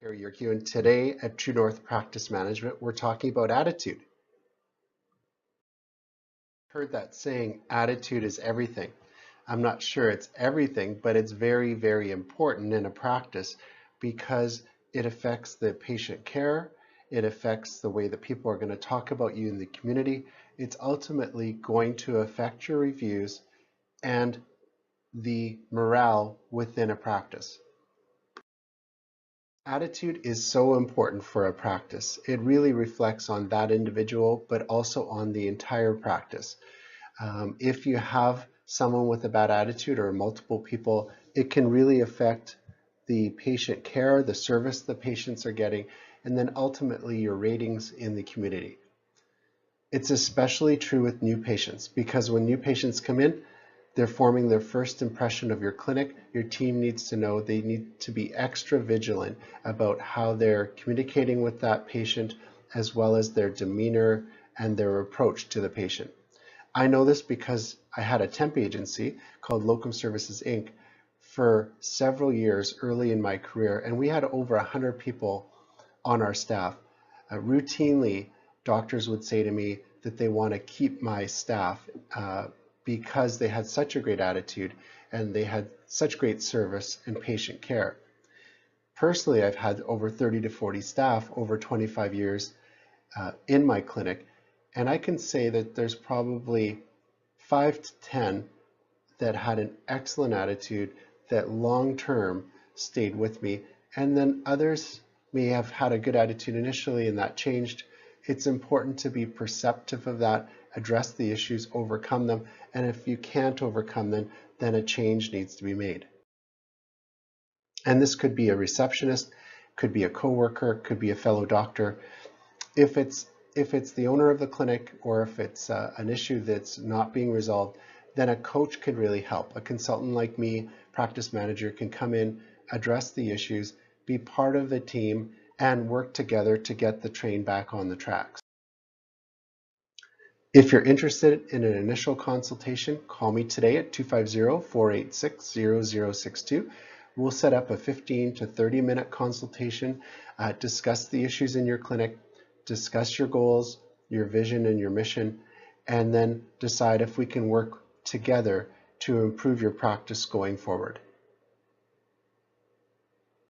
Gary Yerkew, and today at True North Practice Management, we're talking about attitude. Heard that saying, attitude is everything. I'm not sure it's everything, but it's very, very important in a practice because it affects the patient care, it affects the way that people are going to talk about you in the community. It's ultimately going to affect your reviews and the morale within a practice. Attitude is so important for a practice. It really reflects on that individual, but also on the entire practice. If you have someone with a bad attitude or multiple people, it can really affect the patient care, the service the patients are getting, and then ultimately your ratings in the community. It's especially true with new patients because when new patients come in, they're forming their first impression of your clinic. Your team needs to know they need to be extra vigilant about how they're communicating with that patient, as well as their demeanor and their approach to the patient. I know this because I had a temp agency called Locum Services Inc. for several years early in my career, and we had over 100 people on our staff. Routinely, doctors would say to me that they want to keep my staff because they had such a great attitude and they had such great service and patient care. Personally, I've had over 30 to 40 staff over 25 years in my clinic, and I can say that there's probably 5 to 10 that had an excellent attitude that long-term stayed with me, and then others may have had a good attitude initially and that changed. It's important to be perceptive of that, address the issues, overcome them, and if you can't overcome them, then a change needs to be made. And this could be a receptionist, could be a coworker, could be a fellow doctor. If it's the owner of the clinic or if it's an issue that's not being resolved, then a coach could really help. A consultant like me, practice manager, can come in, address the issues, be part of the team, and work together to get the train back on the tracks. If you're interested in an initial consultation, call me today at 250-486-0062. We'll set up a 15 to 30-minute consultation, discuss the issues in your clinic, discuss your goals, your vision, and your mission, and then decide if we can work together to improve your practice going forward.